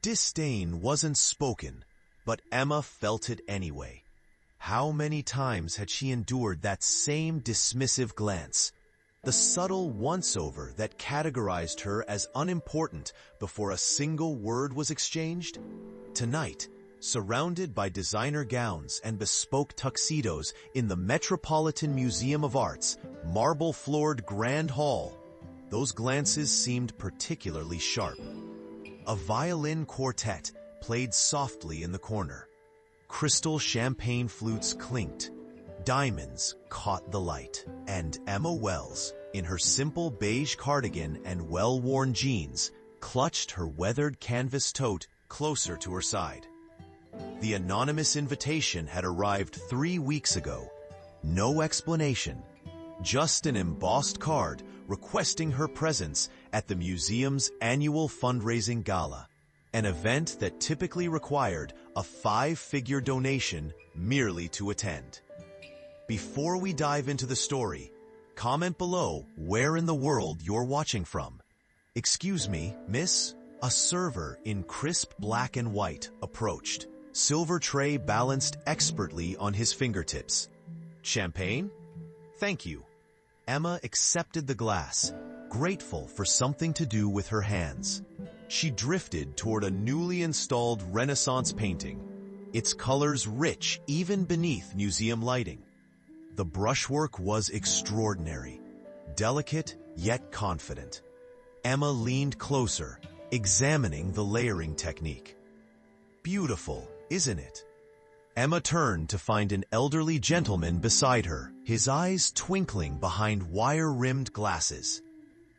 Disdain wasn't spoken, but Emma felt it anyway. How many times had she endured that same dismissive glance? The subtle once-over that categorized her as unimportant before a single word was exchanged? Tonight, surrounded by designer gowns and bespoke tuxedos in the Metropolitan Museum of Art's marble-floored Grand Hall, those glances seemed particularly sharp. A violin quartet played softly in the corner. Crystal champagne flutes clinked. Diamonds caught the light. And Emma Wells, in her simple beige cardigan and well-worn jeans, clutched her weathered canvas tote closer to her side. The anonymous invitation had arrived 3 weeks ago. No explanation. Just an embossed card requesting her presence at the museum's annual fundraising gala, an event that typically required a 5-figure donation merely to attend. Before we dive into the story, comment below where in the world you're watching from. Excuse me, miss? A server in crisp black and white approached, silver tray balanced expertly on his fingertips. Champagne? Thank you. Emma accepted the glass, grateful for something to do with her hands. She drifted toward a newly installed Renaissance painting, its colors rich even beneath museum lighting. The brushwork was extraordinary, delicate yet confident. Emma leaned closer, examining the layering technique. Beautiful, isn't it? Emma turned to find an elderly gentleman beside her, his eyes twinkling behind wire-rimmed glasses.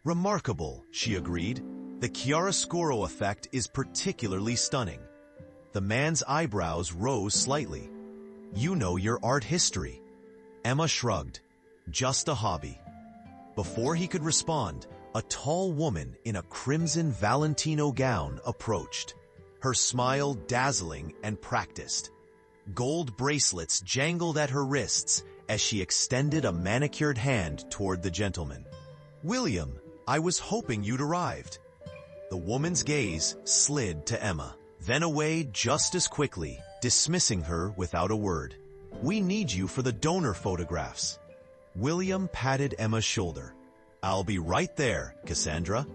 Remarkable, she agreed. The chiaroscuro effect is particularly stunning. The man's eyebrows rose slightly. You know your art history. Emma shrugged. Just a hobby. Before he could respond, a tall woman in a crimson Valentino gown approached, her smile dazzling and practiced. Gold bracelets jangled at her wrists as she extended a manicured hand toward the gentleman. William, I was hoping you'd arrived. The woman's gaze slid to Emma, then away just as quickly, dismissing her without a word. We need you for the donor photographs. William patted Emma's shoulder. I'll be right there, Cassandra.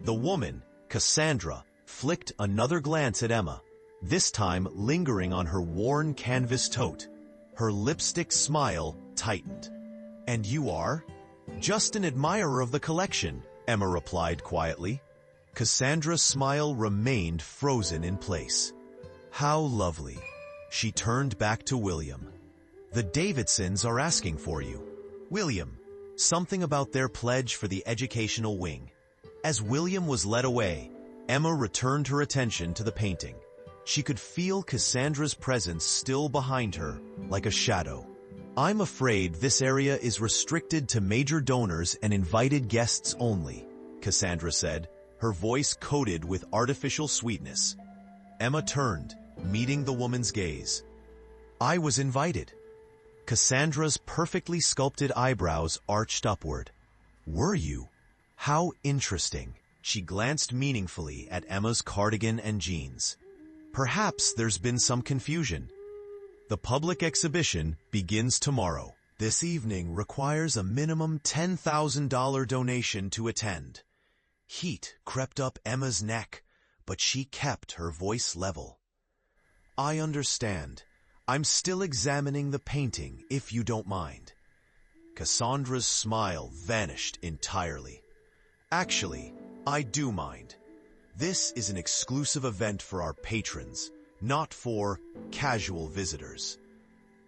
The woman, Cassandra, flicked another glance at Emma, this time lingering on her worn canvas tote. Her lipstick smile tightened. And you are? Just an admirer of the collection, Emma replied quietly. Cassandra's smile remained frozen in place. How lovely. She turned back to William. The Davidsons are asking for you. William, something about their pledge for the educational wing. As William was led away, Emma returned her attention to the painting. She could feel Cassandra's presence still behind her, like a shadow. I'm afraid this area is restricted to major donors and invited guests only, Cassandra said, her voice coated with artificial sweetness. Emma turned, meeting the woman's gaze. I was invited. Cassandra's perfectly sculpted eyebrows arched upward. Were you? How interesting. She glanced meaningfully at Emma's cardigan and jeans. Perhaps there's been some confusion. The public exhibition begins tomorrow. This evening requires a minimum $10,000 donation to attend. Heat crept up Emma's neck, but she kept her voice level. I understand. I'm still examining the painting, if you don't mind. Cassandra's smile vanished entirely. Actually, I do mind. This is an exclusive event for our patrons, not for casual visitors.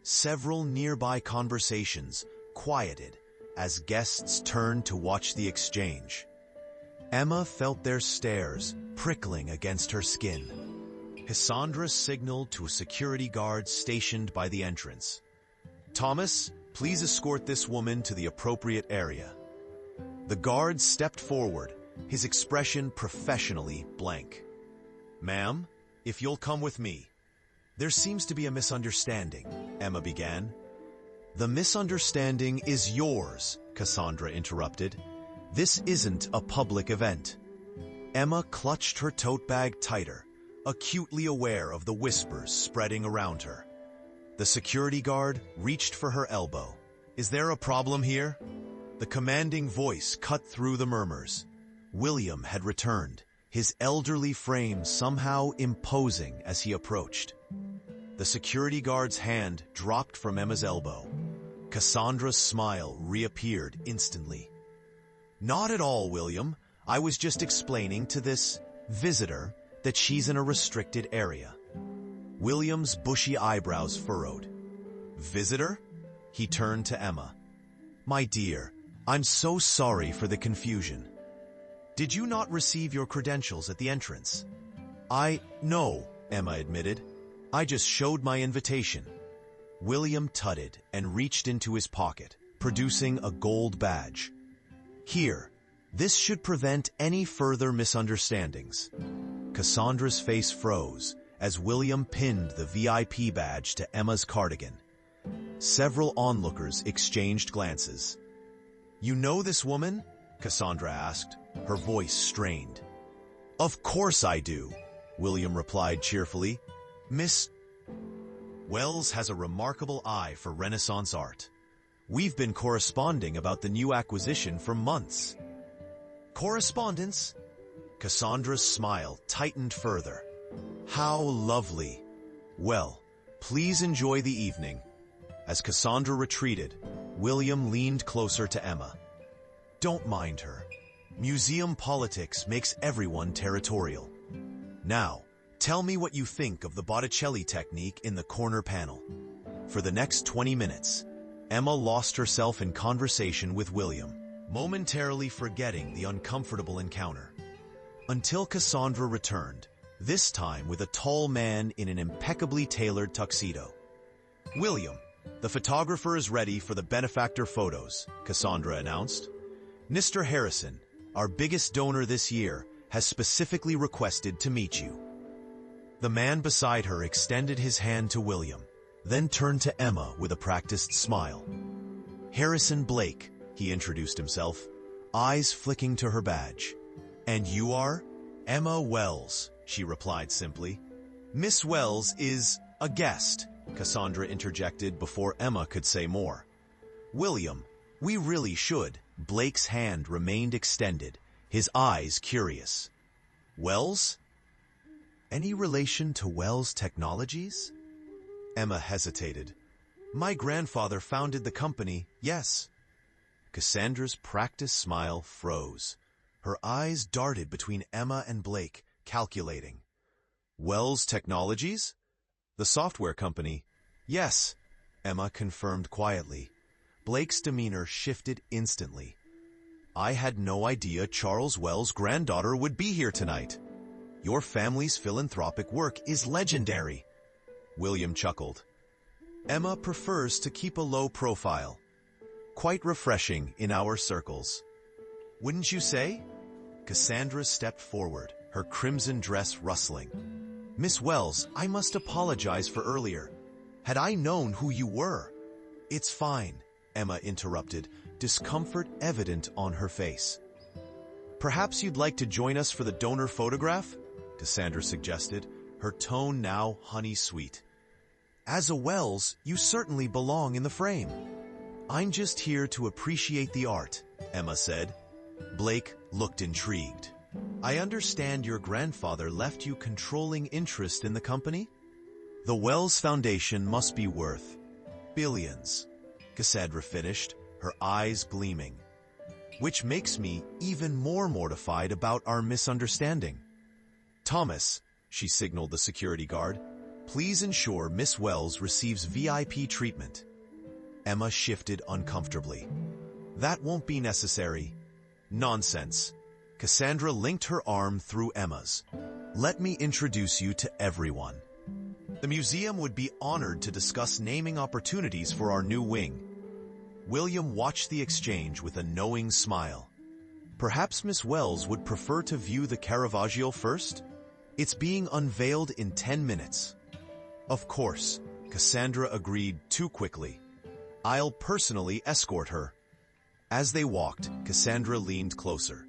Several nearby conversations quieted as guests turned to watch the exchange. Emma felt their stares prickling against her skin. Cassandra signaled to a security guard stationed by the entrance. Thomas, please escort this woman to the appropriate area. The guard stepped forward, his expression professionally blank. Ma'am, if you'll come with me. There seems to be a misunderstanding, Emma began. The misunderstanding is yours, Cassandra interrupted. This isn't a public event. Emma clutched her tote bag tighter, acutely aware of the whispers spreading around her. The security guard reached for her elbow. "Is there a problem here?" The commanding voice cut through the murmurs. William had returned, his elderly frame somehow imposing as he approached. The security guard's hand dropped from Emma's elbow. Cassandra's smile reappeared instantly. "Not at all, William. I was just explaining to this visitor that she's in a restricted area." William's bushy eyebrows furrowed. "Visitor?" He turned to Emma. "My dear, I'm so sorry for the confusion. Did you not receive your credentials at the entrance?" No," Emma admitted. "I just showed my invitation." William tutted and reached into his pocket, producing a gold badge. "Here, this should prevent any further misunderstandings." Cassandra's face froze as William pinned the VIP badge to Emma's cardigan. Several onlookers exchanged glances. "You know this woman?" Cassandra asked, her voice strained. "Of course I do," William replied cheerfully. "Miss Wells has a remarkable eye for Renaissance art. We've been corresponding about the new acquisition for months." "Correspondence?" Cassandra's smile tightened further. "How lovely. Well, please enjoy the evening." As Cassandra retreated, William leaned closer to Emma. "Don't mind her. Museum politics makes everyone territorial. Now, tell me what you think of the Botticelli technique in the corner panel." For the next 20 minutes, Emma lost herself in conversation with William, momentarily forgetting the uncomfortable encounter. Until Cassandra returned, this time with a tall man in an impeccably tailored tuxedo. "William, the photographer is ready for the benefactor photos," Cassandra announced. "Mr. Harrison, our biggest donor this year, has specifically requested to meet you." The man beside her extended his hand to William, then turned to Emma with a practiced smile. "Harrison Blake," he introduced himself, eyes flicking to her badge. "And you are?" "Emma Wells," she replied simply. "Miss Wells is a guest," Cassandra interjected before Emma could say more. "William, we really should." Blake's hand remained extended, his eyes curious. "Wells? Any relation to Wells Technologies?" Emma hesitated. "My grandfather founded the company, yes." Cassandra's practiced smile froze. Her eyes darted between Emma and Blake, calculating. "Wells Technologies? The software company?" "Yes," Emma confirmed quietly. Blake's demeanor shifted instantly. "I had no idea Charles Wells' granddaughter would be here tonight. Your family's philanthropic work is legendary." William chuckled. "Emma prefers to keep a low profile. Quite refreshing in our circles. Wouldn't you say?" Cassandra stepped forward, her crimson dress rustling. "Miss Wells, I must apologize for earlier. Had I known who you were—" "It's fine," Emma interrupted, discomfort evident on her face. "Perhaps you'd like to join us for the donor photograph?" Cassandra suggested, her tone now honey-sweet. "As a Wells, you certainly belong in the frame." "I'm just here to appreciate the art," Emma said. Blake looked intrigued. "I understand your grandfather left you controlling interest in the company? The Wells Foundation must be worth billions," Cassandra finished, her eyes gleaming. "Which makes me even more mortified about our misunderstanding. Thomas," she signaled the security guard, "please ensure Miss Wells receives VIP treatment." Emma shifted uncomfortably. "That won't be necessary." "Nonsense." Cassandra linked her arm through Emma's. "Let me introduce you to everyone. The museum would be honored to discuss naming opportunities for our new wing." William watched the exchange with a knowing smile. Perhaps Miss Wells would prefer to view the Caravaggio first? It's being unveiled in 10 minutes. Of course, Cassandra agreed too quickly. "I'll personally escort her." As they walked, Cassandra leaned closer.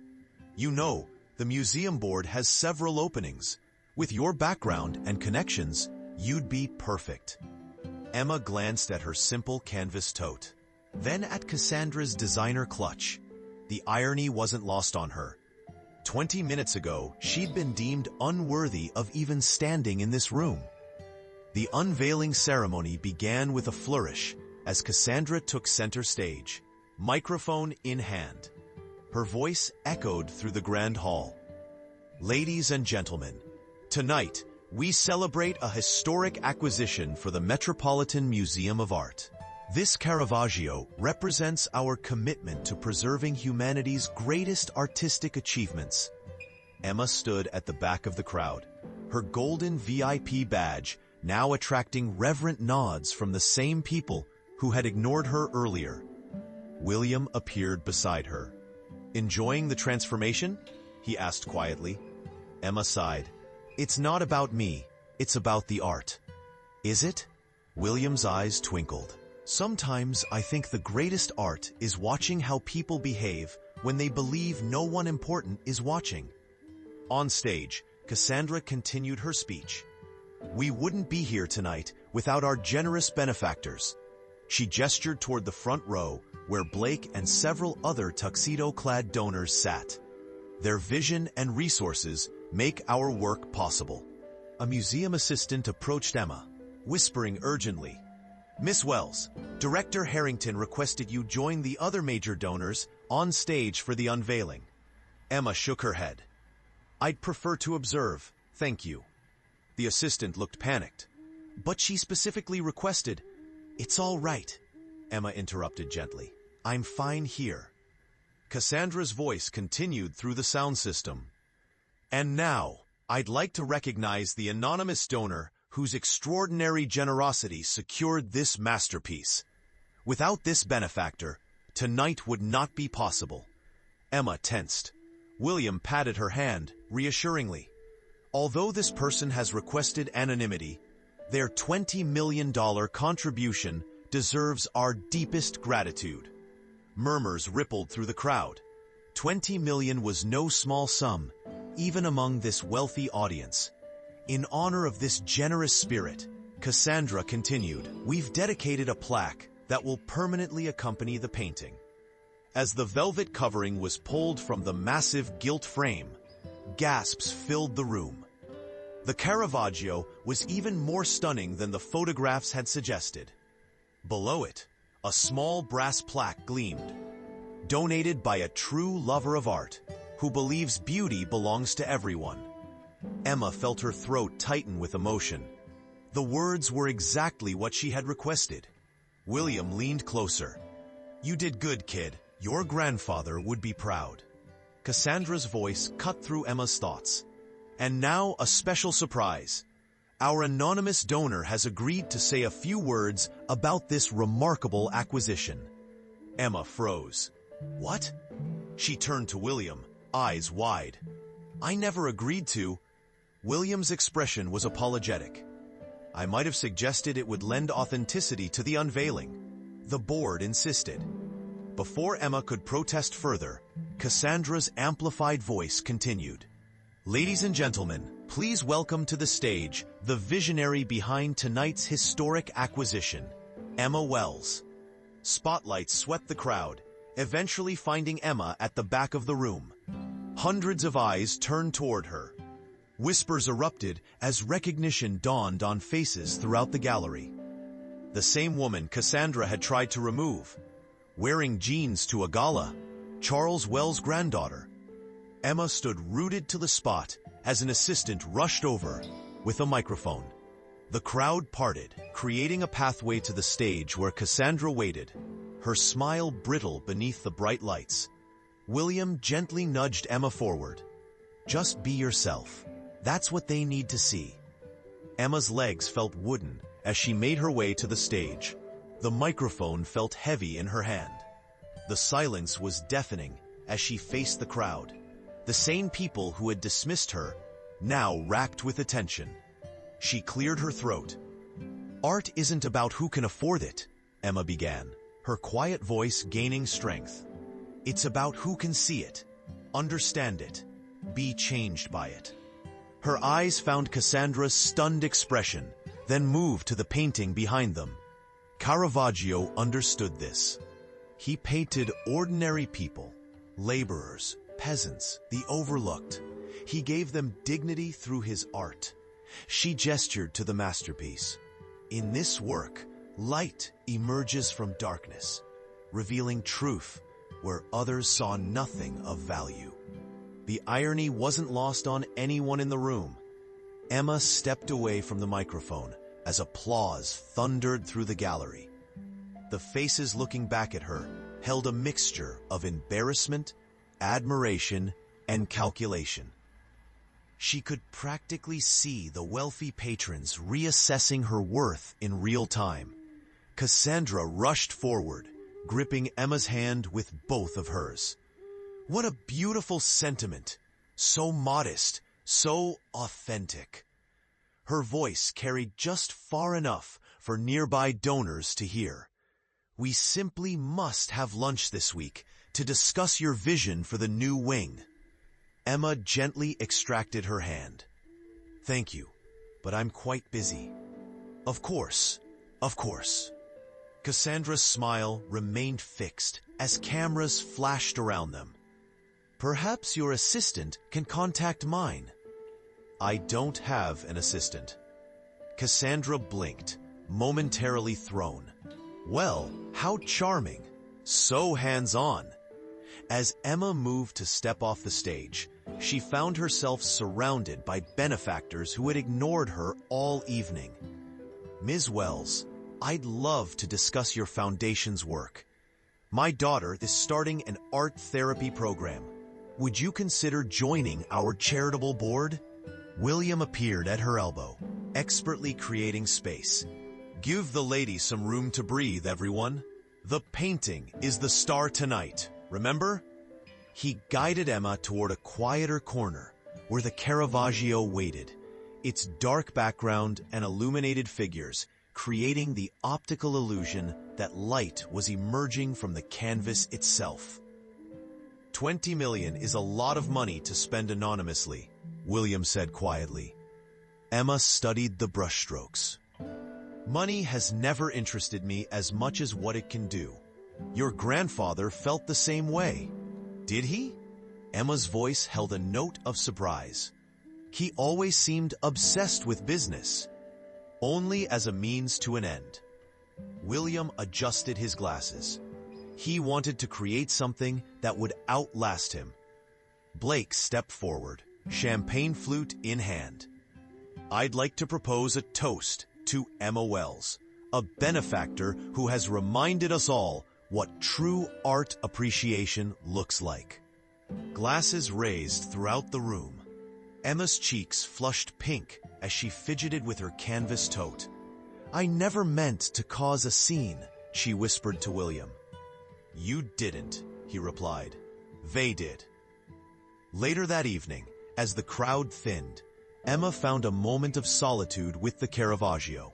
"You know, the museum board has several openings. With your background and connections, you'd be perfect. Emma glanced at her simple canvas tote, then at Cassandra's designer clutch. The irony wasn't lost on her. 20 minutes ago, she'd been deemed unworthy of even standing in this room. The unveiling ceremony began with a flourish as Cassandra took center stage, microphone in hand. Her voice echoed through the grand hall. Ladies and gentlemen, tonight we celebrate a historic acquisition for the Metropolitan Museum of Art. This Caravaggio represents our commitment to preserving humanity's greatest artistic achievements. Emma stood at the back of the crowd, her golden VIP badge now attracting reverent nods from the same people who had ignored her earlier. William appeared beside her. "Enjoying the transformation?" he asked quietly. Emma sighed. "It's not about me, it's about the art." "Is it?" William's eyes twinkled. "Sometimes I think the greatest art is watching how people behave when they believe no one important is watching." On stage, Cassandra continued her speech. "We wouldn't be here tonight without our generous benefactors." She gestured toward the front row where Blake and several other tuxedo-clad donors sat. "Their vision and resources make our work possible." A museum assistant approached Emma, whispering urgently, "Miss Wells, Director Harrington requested you join the other major donors on stage for the unveiling." Emma shook her head. "I'd prefer to observe, thank you." The assistant looked panicked. "But she specifically requested—" "It's all right," Emma interrupted gently. "I'm fine here." Cassandra's voice continued through the sound system. "And now, I'd like to recognize the anonymous donor whose extraordinary generosity secured this masterpiece. Without this benefactor, tonight would not be possible." Emma tensed. William patted her hand, reassuringly. "Although this person has requested anonymity, their $20 million contribution deserves our deepest gratitude." Murmurs rippled through the crowd. 20 million was no small sum, even among this wealthy audience. In honor of this generous spirit, Cassandra continued, "We've dedicated a plaque that will permanently accompany the painting." As the velvet covering was pulled from the massive gilt frame, gasps filled the room. The Caravaggio was even more stunning than the photographs had suggested. Below it, a small brass plaque gleamed, donated by a true lover of art who believes beauty belongs to everyone. Emma felt her throat tighten with emotion. The words were exactly what she had requested. William leaned closer. "You did good, kid. Your grandfather would be proud." Cassandra's voice cut through Emma's thoughts. "And now a special surprise. Our anonymous donor has agreed to say a few words about this remarkable acquisition." Emma froze. "What?" She turned to William, eyes wide. "I never agreed to—" William's expression was apologetic. "I might have suggested it would lend authenticity to the unveiling." The board insisted. Before Emma could protest further, Cassandra's amplified voice continued. "Ladies and gentlemen, please welcome to the stage the visionary behind tonight's historic acquisition, Emma Wells." Spotlights swept the crowd, eventually finding Emma at the back of the room. Hundreds of eyes turned toward her. Whispers erupted as recognition dawned on faces throughout the gallery. The same woman Cassandra had tried to remove, wearing jeans to a gala, Charles Wells' granddaughter. Emma stood rooted to the spot as an assistant rushed over with a microphone. The crowd parted, creating a pathway to the stage where Cassandra waited, her smile brittle beneath the bright lights. William gently nudged Emma forward. "Just be yourself. That's what they need to see." Emma's legs felt wooden as she made her way to the stage. The microphone felt heavy in her hand. The silence was deafening as she faced the crowd. The same people who had dismissed her, now racked with attention. She cleared her throat. "Art isn't about who can afford it," Emma began, her quiet voice gaining strength. "It's about who can see it, understand it, be changed by it." Her eyes found Cassandra's stunned expression, then moved to the painting behind them. Caravaggio understood this. He painted ordinary people, laborers, peasants, the overlooked. He gave them dignity through his art. She gestured to the masterpiece. In this work, light emerges from darkness, revealing truth where others saw nothing of value. The irony wasn't lost on anyone in the room. Emma stepped away from the microphone as applause thundered through the gallery. The faces looking back at her held a mixture of embarrassment, admiration, and calculation. She could practically see the wealthy patrons reassessing her worth in real time. Cassandra rushed forward, gripping Emma's hand with both of hers. What a beautiful sentiment! So modest, so authentic. Her voice carried just far enough for nearby donors to hear. We simply must have lunch this week to discuss your vision for the new wing. Emma gently extracted her hand. Thank you, but I'm quite busy. Of course, of course. Cassandra's smile remained fixed as cameras flashed around them. Perhaps your assistant can contact mine. I don't have an assistant. Cassandra blinked, momentarily thrown. Well, how charming. So hands-on. As Emma moved to step off the stage, she found herself surrounded by benefactors who had ignored her all evening. Ms. Wells, I'd love to discuss your foundation's work. My daughter is starting an art therapy program. Would you consider joining our charitable board? William appeared at her elbow, expertly creating space. Give the lady some room to breathe, everyone. The painting is the star tonight, remember? He guided Emma toward a quieter corner where the Caravaggio waited, its dark background and illuminated figures creating the optical illusion that light was emerging from the canvas itself. 20 million is a lot of money to spend anonymously, William said quietly. Emma studied the brushstrokes. Money has never interested me as much as what it can do. Your grandfather felt the same way. Did he? Emma's voice held a note of surprise. He always seemed obsessed with business, only as a means to an end. William adjusted his glasses. He wanted to create something that would outlast him. Blake stepped forward, champagne flute in hand. I'd like to propose a toast to Emma Wells, a benefactor who has reminded us all what true art appreciation looks like. Glasses raised throughout the room. Emma's cheeks flushed pink as she fidgeted with her canvas tote. I never meant to cause a scene, she whispered to William. You didn't, he replied. They did. Later that evening, as the crowd thinned, Emma found a moment of solitude with the Caravaggio.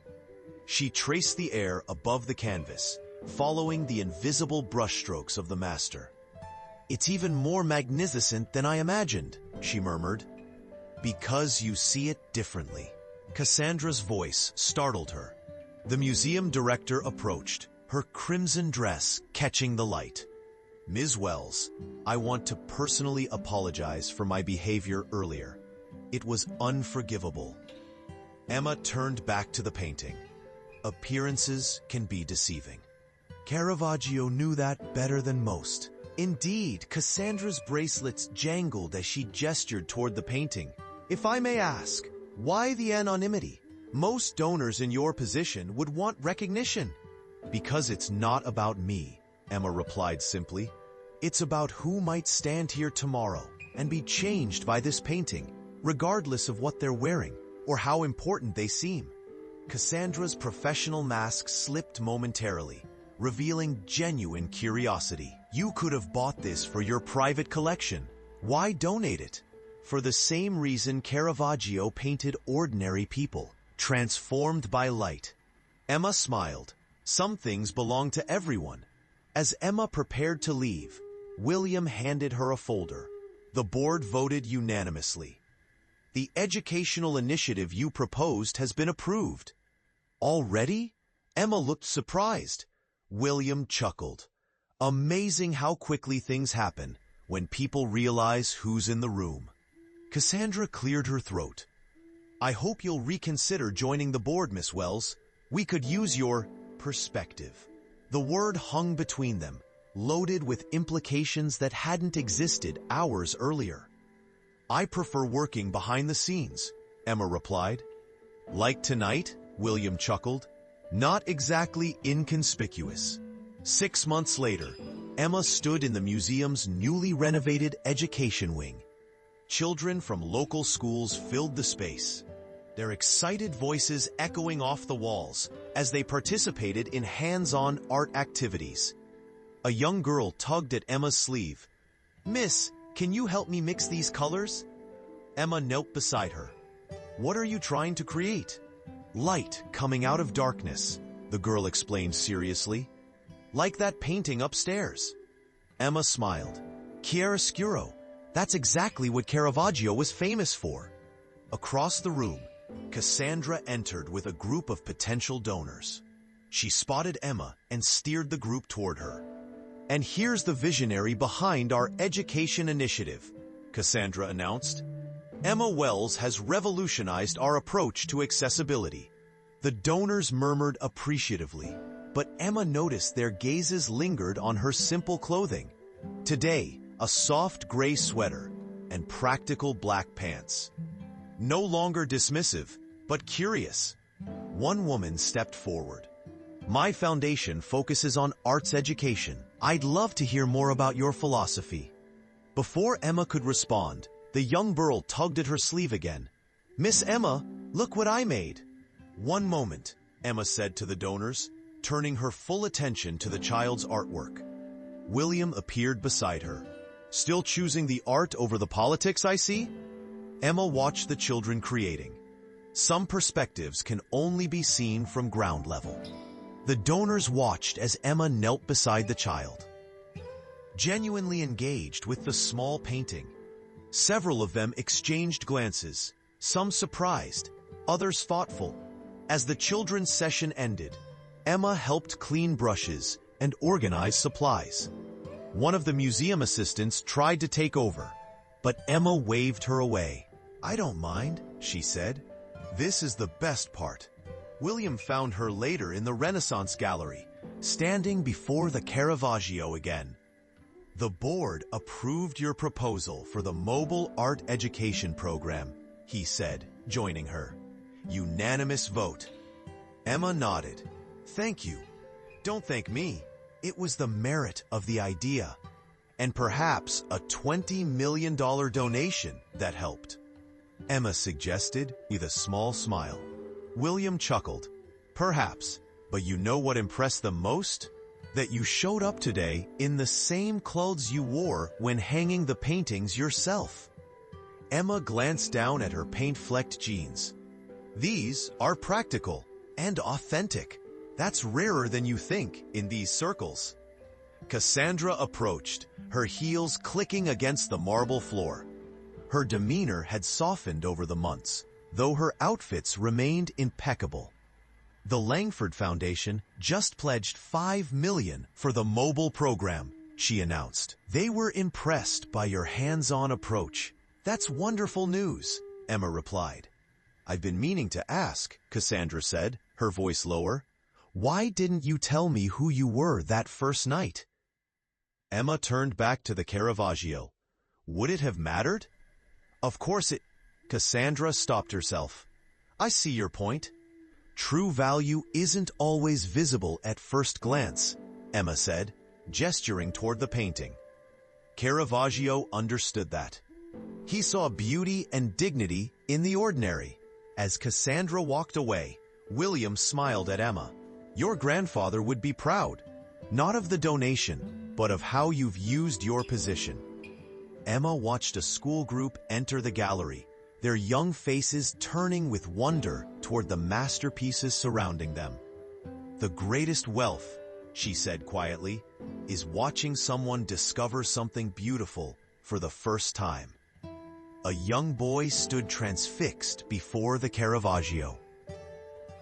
She traced the air above the canvas, following the invisible brushstrokes of the master. It's even more magnificent than I imagined, she murmured. Because you see it differently. Cassandra's voice startled her. The museum director approached, her crimson dress catching the light. Ms. Wells, I want to personally apologize for my behavior earlier. It was unforgivable. Emma turned back to the painting. Appearances can be deceiving. Caravaggio knew that better than most. Indeed, Cassandra's bracelets jangled as she gestured toward the painting. If I may ask, why the anonymity? Most donors in your position would want recognition. Because it's not about me, Emma replied simply. It's about who might stand here tomorrow and be changed by this painting, regardless of what they're wearing or how important they seem. Cassandra's professional mask slipped momentarily, revealing genuine curiosity. You could have bought this for your private collection. Why donate it? For the same reason Caravaggio painted ordinary people, transformed by light. Emma smiled. Some things belong to everyone. As Emma prepared to leave, William handed her a folder. The board voted unanimously. The educational initiative you proposed has been approved. Already? Emma looked surprised. William chuckled. Amazing how quickly things happen when people realize who's in the room. Cassandra cleared her throat. I hope you'll reconsider joining the board, Miss Wells. We could use your perspective. The word hung between them, loaded with implications that hadn't existed hours earlier. I prefer working behind the scenes, Emma replied. Like tonight? William chuckled. Not exactly inconspicuous. 6 months later, Emma stood in the museum's newly renovated education wing. Children from local schools filled the space, their excited voices echoing off the walls as they participated in hands-on art activities. A young girl tugged at Emma's sleeve. Miss, can you help me mix these colors? Emma knelt beside her. What are you trying to create? Light coming out of darkness, the girl explained seriously. Like that painting upstairs. Emma smiled. Chiaroscuro. That's exactly what Caravaggio was famous for. Across the room, Cassandra entered with a group of potential donors. She spotted Emma and steered the group toward her. And here's the visionary behind our education initiative, Cassandra announced. Emma Wells has revolutionized our approach to accessibility. The donors murmured appreciatively, but Emma noticed their gazes lingered on her simple clothing. Today, a soft gray sweater and practical black pants. No longer dismissive, but curious. One woman stepped forward. My foundation focuses on arts education. I'd love to hear more about your philosophy. Before Emma could respond, the young girl tugged at her sleeve again. Miss Emma, look what I made. One moment, Emma said to the donors, turning her full attention to the child's artwork. William appeared beside her. Still choosing the art over the politics, I see? Emma watched the children creating. Some perspectives can only be seen from ground level. The donors watched as Emma knelt beside the child, genuinely engaged with the small painting. Several of them exchanged glances, some surprised, others thoughtful. As the children's session ended, Emma helped clean brushes and organize supplies. One of the museum assistants tried to take over, but Emma waved her away. I don't mind, she said. This is the best part. William found her later in the Renaissance Gallery, standing before the Caravaggio again. The board approved your proposal for the mobile art education program, he said, joining her. Unanimous vote. Emma nodded. Thank you. Don't thank me. It was the merit of the idea, and perhaps a $20 million donation that helped. Emma suggested with a small smile. William chuckled. Perhaps, but you know what impressed them most? That you showed up today in the same clothes you wore when hanging the paintings yourself. Emma glanced down at her paint-flecked jeans. These are practical and authentic. That's rarer than you think in these circles. Cassandra approached, her heels clicking against the marble floor. Her demeanor had softened over the months, though her outfits remained impeccable. The Langford Foundation just pledged $5 million for the mobile program, she announced. They were impressed by your hands-on approach. That's wonderful news, Emma replied. I've been meaning to ask, Cassandra said, her voice lower. Why didn't you tell me who you were that first night? Emma turned back to the Caravaggio. Would it have mattered? Of course it... Cassandra stopped herself. I see your point. True value isn't always visible at first glance, Emma said, gesturing toward the painting. Caravaggio understood that. He saw beauty and dignity in the ordinary. As Cassandra walked away, William smiled at Emma. Your grandfather would be proud, not of the donation, but of how you've used your position. Emma watched a school group enter the gallery, their young faces turning with wonder toward the masterpieces surrounding them. The greatest wealth, she said quietly, is watching someone discover something beautiful for the first time. a young boy stood transfixed before the Caravaggio,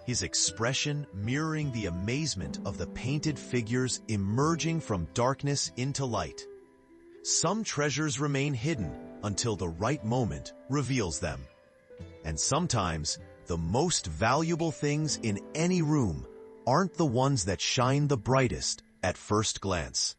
his expression mirroring the amazement of the painted figures emerging from darkness into light. Some treasures remain hidden until the right moment reveals them. And sometimes, the most valuable things in any room aren't the ones that shine the brightest at first glance.